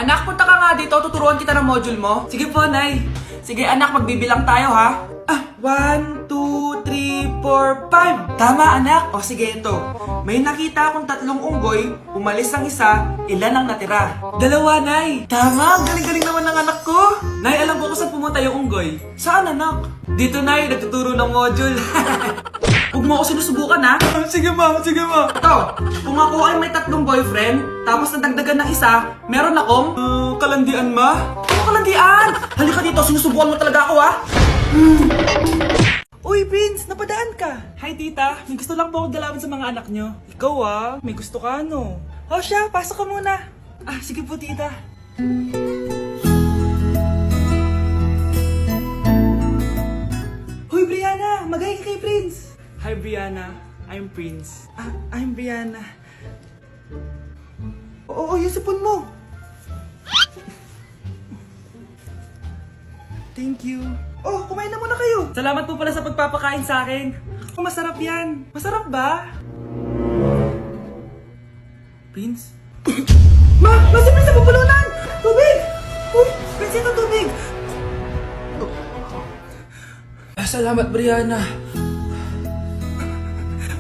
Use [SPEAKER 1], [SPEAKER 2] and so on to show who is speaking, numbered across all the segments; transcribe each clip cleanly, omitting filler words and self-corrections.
[SPEAKER 1] Anak, punta ka nga dito. Tuturuan kita ng module mo. Sige po, Nay. Sige, anak, magbibilang tayo, ha? 1, 2, 3, 4, 5. Tama, anak. O, sige, ito. May nakita akong 3 unggoy. Umalis ang isa. Ilan ang natira? 2, Nay. Tama, galing-galing naman ng anak ko. Nay, alam ko kung saan pumunta yung unggoy. Saan, anak? Dito, Nay. Nagtuturo ng module. Huwag mo ako sinusubukan, ha? Sige, ma. Sige, ma. Ito, kung ako ay may 3 boyfriend, tapos nadagdagan ng isa, meron akong... kalandian, ma? Ano kalandian? Halika dito, sinusubukan mo talaga ako, ha? Uy, Prince, napadaan ka. Hi, tita. May gusto lang po akong dalawin sa mga anak nyo. Ikaw, may gusto ka, no? O siya, pasok ka muna. Sige po, tita. Hoy, Brianna, magay ka kay Prince. Hi, Brianna. I'm Prince. I'm Brianna. Oo, yung sipon mo. Thank you. Oh, kumain na muna kayo. Salamat po pala sa pagpapakain sa akin. Oh, masarap yan. Masarap ba? Prince? Ma, si Prince na pupulunan! Tubig! Uy, Prince, ito tubig! Salamat, Brianna.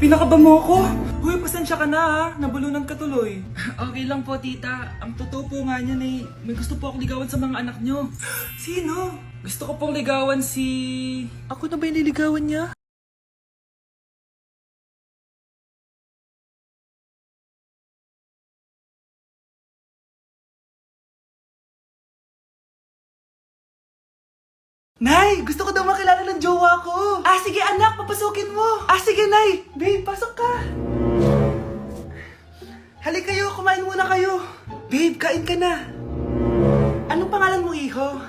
[SPEAKER 1] Pinakaba mo ako? Uy, pasensya ka na, ha? Nabulunan ka tuloy. Okay lang po, tita. Ang totoo po nga niyan ay may gusto po akong ligawan sa mga anak nyo. Sino? Gusto ko pong ligawan si... Ako na ba yung niligawan niya? Nay, gusto ko daw makilala ng jowa ko. Sige anak, papasukin mo. Sige, Nay. Babe, pasok ka. Halika kayo, kumain muna kayo. Babe, kain ka na. Anong pangalan mo, iho?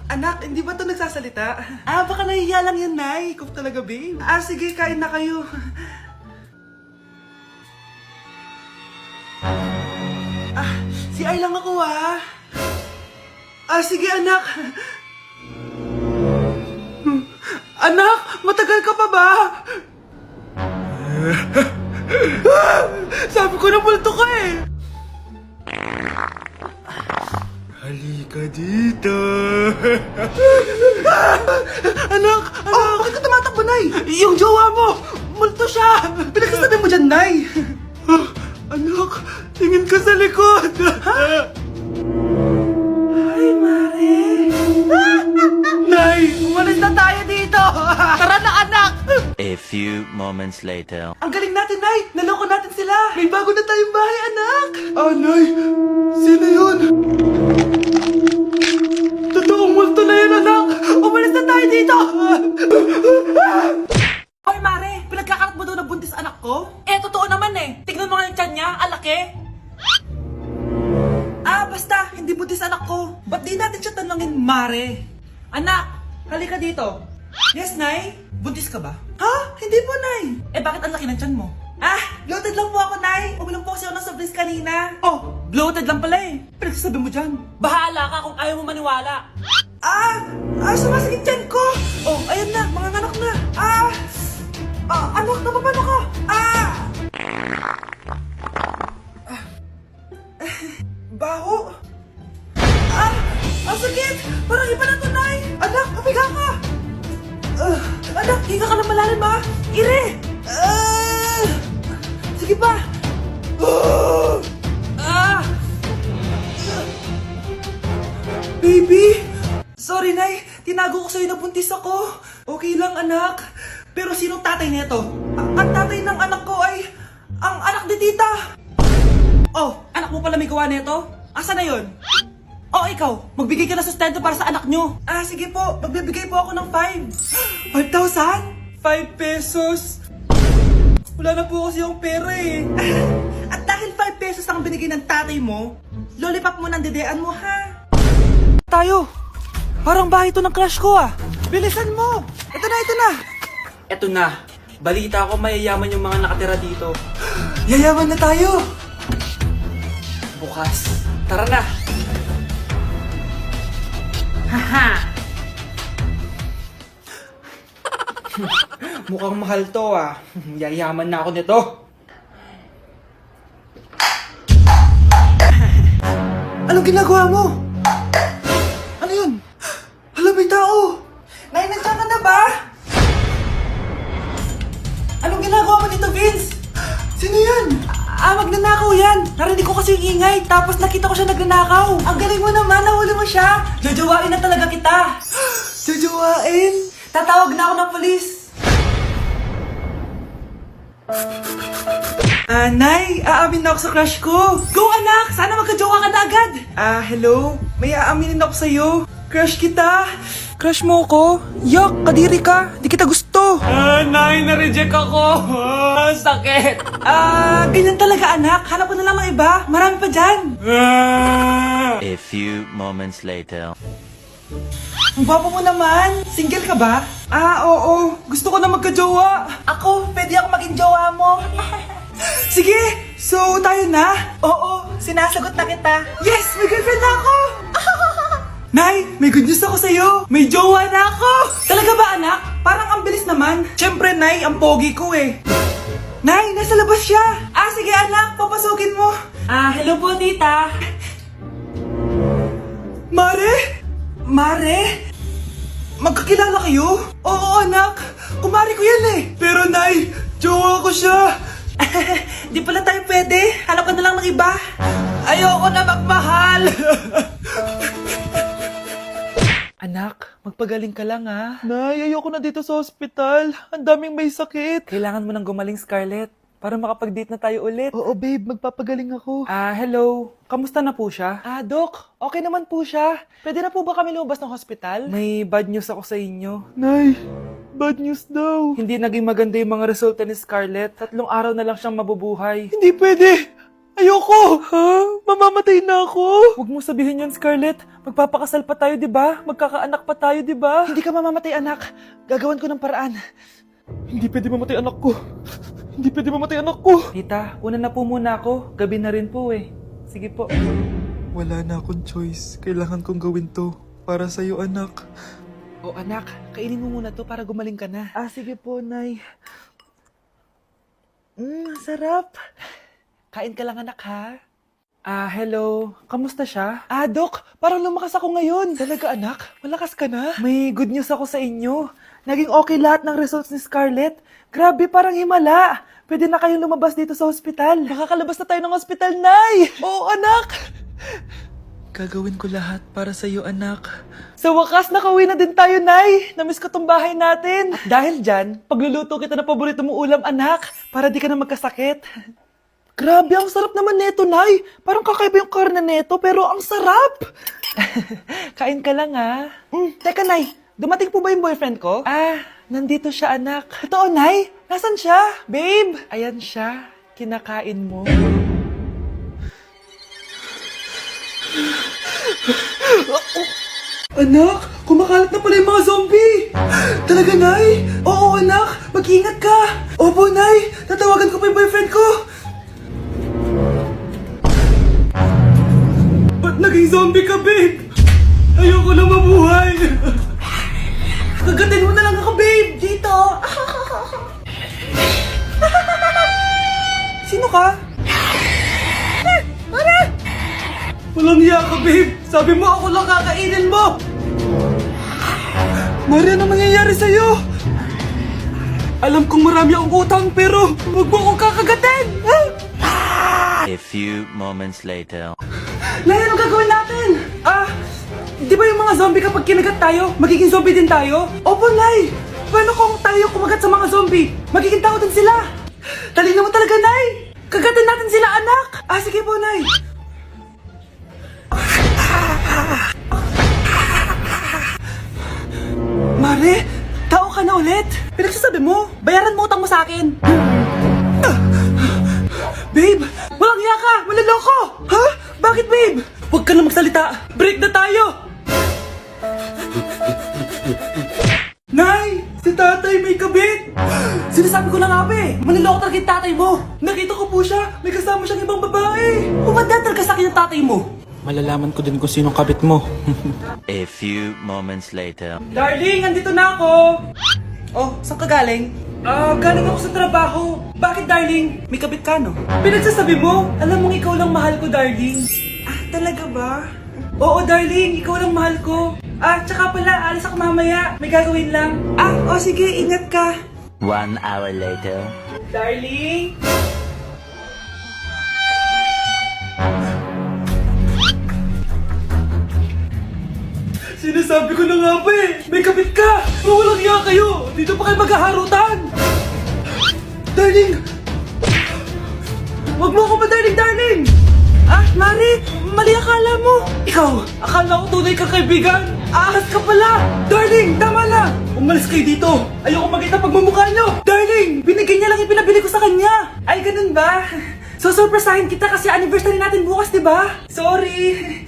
[SPEAKER 1] Anak, hindi ba ito nagsasalita? Baka nahihiya lang yan, Nay. Ikaw talaga, babe. Sige, kain na kayo. Si Ay lang ako, ha. Sige, anak. Anak, matagal ka pa ba? Sabi ko na multo ka eh. Halika dito. Anak! Bakit ka tumatakbo, Nay? Yung jowa mo! Multo siya! Pinagsasabi mo dyan, Nay! Anak, tingin ka sa likod! Ay, Mare! Nay, umalis na tayo dito! Tara na, anak!
[SPEAKER 2] A few moments later.
[SPEAKER 1] Ang galing natin, Nay! Naloko natin sila! May bago na tayong bahay, anak! Nay! Sino yun? Totoong multo na yun, anak! Umalis na tayo dito! Hoy, Mare! Pinagkakarat mo doon na buntis anak ko? Totoo naman eh! Tignan mo nga yung tiyan niya, alaki! Basta! Hindi buntis anak ko! Ba't di natin siya tanongin, Mare? Anak! Halika dito! Yes, Nay? Buntis ka ba? Hindi po, Nay! Bakit ang laki ng tiyan mo? Bloated lang po ako, Nay! Uminom po kasi ako ng soft drinks kanina. Bloated lang pala eh! Pinagsasabi mo dyan! Bahala ka kung ayaw mo maniwala! Sumasakit tiyan ko! Ayan na! Mga anak na! Anak, napapano ka? Baho! Ang sakit! Parang iba na to, Nay! Anak, papiga ka! Anak, higa ka lang malalim, ha? Ire! Sige pa! Baby! Sorry, Nay. Tinago ko sa'yo na buntis ako. Okay lang, anak. Pero sinong tatay nito? Ang tatay ng anak ko ay ang anak ni tita. Anak mo pala may gawa nito? Asa na yun? Ikaw, magbigay ka na sustento para sa anak nyo. Sige po, magbibigay po ako ng 5. 5,000? 5 pesos? Wala na po kasi yung pera eh. At dahil 5 pesos ang binigay ng tatay mo, lollipop mo ng dedean mo, ha? Tayo! Parang bahay ito ng crush ko, Bilisan mo! Ito na! Ito na. Balita ko mayayaman yung mga nakatira dito. Yayaman na tayo! Bukas. Tara na! Haha! Mukhang mahal to, Yayaman na ako nito. Anong ginagawa mo? Ano yun? Hala, may tao! Nay, nandiyan ka na ba? Anong ginagawa mo dito, Vince? Sino yan? Magnanakaw yan! Narinig ko kasi yung ingay, tapos nakita ko siya nagnanakaw. Ang galing mo naman, nahuli mo siya! Jojowain na talaga kita! Jojowain? Tatawag na ako ng polis! Nay, aamin na ako sa crush ko! Go anak! Sana magka-jowa ka na agad! Hello? May aaminin ako sa'yo. Crush kita! Crush mo ko? Yak, kadiri ka! Di kita gusto! Nay, na-reject ako! Sakit! Ganyan talaga anak. Hanap ko na lang ng iba. Marami pa dyan.
[SPEAKER 2] A few moments later.
[SPEAKER 1] Ang gwapo mo naman. Single ka ba? Oo. Gusto ko na magka-jowa. Ako, pwede ako maging jowa mo. Sige! So, tayo na? Oo, sinasagot na kita. Yes! May girlfriend na ako! Nay, may good news ako sa'yo. May jowa na ako. Talaga ba anak? Parang ang bilis naman. Siyempre, Nay, ang pogi ko eh. Nay, nasa labas siya. Sige anak, papasukin mo. Hello po, tita. Mare? Mare? Magkakilala kayo? Oo, anak. Kumari ko yan eh. Pero, Nay, jowa ko siya. Di pala tayo pwede. Hanap ka na lang ng iba. Ayoko na magmahal. Anak, magpagaling ka lang ha. Nay, ayoko na dito sa ospital. Ang daming may sakit. Kailangan mo nang gumaling, Scarlett. Para makapag-date na tayo ulit. Oo, babe. Magpapagaling ako. Hello. Kamusta na po siya? Doc. Okay naman po siya. Pwede na po ba kami lumabas ng hospital? May bad news ako sa inyo. Nay, bad news daw. Hindi naging maganda yung mga resulta ni Scarlett. 3 araw na lang siyang mabubuhay. Hindi pwede. Ayoko! Ha? Mamamatay na ako? Huwag mo sabihin yun, Scarlett. Magpapakasal pa tayo, di ba? Magkakaanak pa tayo, di ba? Hindi ka mamamatay, anak. Gagawan ko ng paraan. Hindi pwede mamatay anak ko. Hindi pwede mamatay anak ko. Tita, una na po muna ako. Gabi na rin po eh. Sige po. Wala na akong choice. Kailangan kong gawin to. Para sa'yo, anak. O anak, kainin mo muna to para gumaling ka na. Sige po, Nay. Sarap. Kain ka lang anak ha? Hello. Kamusta siya? Doc, parang lumakas ako ngayon. Talaga anak? Malakas ka na? May good news ako sa inyo. Naging okay lahat ng results ni Scarlett. Grabe, parang himala. Pwede na kayong lumabas dito sa ospital. Makakalabas na tayo ng ospital, Nay! Oo, anak! Gagawin ko lahat para sa'yo, anak. Sa wakas, nakauwi na din tayo, Nay. Namiss ko tong bahay natin. At dahil dyan, pagluluto kita ng paborito mong ulam, anak. Para di ka na magkasakit. Grabe, ang sarap naman neto, Nay. Parang kakaiba yung karne neto, pero ang sarap. Kain ka lang, ha? Teka, Nay. Dumating po ba yung boyfriend ko? Nandito siya, anak. Totoo, Nay? Nasaan siya? Babe? Ayan siya. Kinakain mo. Anak, kumakalat na pala yung mga zombie! Talaga, Nay? Oo, anak. Mag-ingat ka. Opo, Nay. Tatawagan ko pa yung boyfriend ko. Ba't naging zombie ka, babe? Ayoko na mabuhay. Kagatin mo na lang ako, babe. Dito. Sino ka? Walang hiya ka, babe. Sabi mo ako lang kakainin mo. Maria, ano mangyayari sa'yo? Alam kong marami akong utang, pero huwag mo akong kakagatin.
[SPEAKER 2] A few moments later.
[SPEAKER 1] Nay, ano gagawin natin? Di ba yung mga zombie kapag kinagat tayo, magiging zombie din tayo? Opo, Nay. Paano kung tayo kumagat sa mga zombie? Magiging tao din sila. Talino mo talaga, Nay. Kagatin natin sila, anak. Sige po, Nay. Mare, tao ka na ulit. Pinagsasabi mo, bayaran mo utang mo sa akin. Babe, walang hiya ka! Manloloko! Ha? Bakit, babe? Huwag ka na magsalita. Break na tayo! Nay! Si tatay may kabit! Sinasabi ko na nga ba eh! Manloloko talaga yung tatay mo! Nakita ko po siya! May kasama siyang ibang babae! Umanda talaga sa akin yung tatay mo!
[SPEAKER 3] Malalaman ko din kung sinong kabit mo.
[SPEAKER 2] A few moments later.
[SPEAKER 1] Darling, andito na ako! Oh, saan ka galing? Galing ako sa trabaho. Bakit, darling? May kabit ka, no? Pinagsasabi mo? Alam mong ikaw lang mahal ko, darling. Talaga ba? Oo, darling. Ikaw lang mahal ko. Tsaka pala, alis ako mamaya. May gagawin lang. Sige. Ingat ka.
[SPEAKER 2] 1 hour later.
[SPEAKER 1] Darling? Sinasabi ko na nga ba eh. May kabit ka. Walang iya kayo. Dito pa kayo maghaharutan. Darling! Wag mo ako ba, darling? Mari, mali akala mo. Ikaw, akala ko tunay kang kaibigan. Ahas ka pala. Darling, tama na. Umalis kayo dito. Ayoko makita pagmumukha nyo. Darling, binigay niya lang yung pinabili ko sa kanya. Ay, ganun ba? So, surpresahin kita kasi anniversary natin bukas, di ba? Sorry.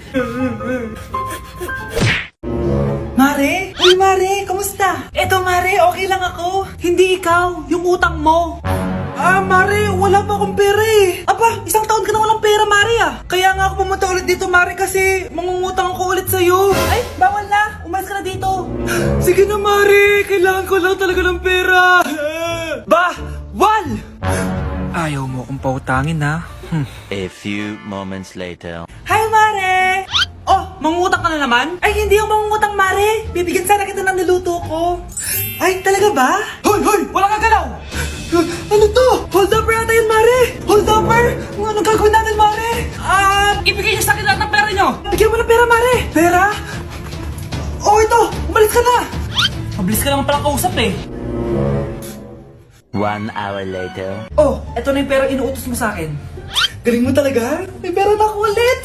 [SPEAKER 1] Mare? Uy, Mare, kamusta? Eto, Mare, okay lang ako. Hindi ikaw, yung utang mo. Mare, wala pa akong pera eh. Isang taon ka na walang pera, Mare Kaya nga ako pumunta ulit dito, Mare, kasi mangungutang ako ulit sa'yo. Ay, bawal na. Umalis ka na dito. Sige na, Mare. Kailangan ko lang talaga ng pera. Wal!
[SPEAKER 3] Ayaw mo akong pautangin ha.
[SPEAKER 2] A few moments later.
[SPEAKER 1] Hi, Mare! Mangungutang ka na naman? Ay, hindi ako mangungutang, Mare. Bibigyan sana kita ng niluto ko. Ay, talaga ba? Hoy! Wala kang galaw! Ano to? Hold upper yata yun, Mare! Hold upper? Ano gagawin natin, Mare? Ibigay niyo sa akin lahat ng pera niyo! Bigyan mo ng pera, Mare! Pera? Ito! Umalis ka na! Mabilis ka naman palang kausap eh.
[SPEAKER 2] 1 hour later.
[SPEAKER 1] Eto na yung pera inuutos mo sa akin. Galing mo talaga? May pera na ako ulit!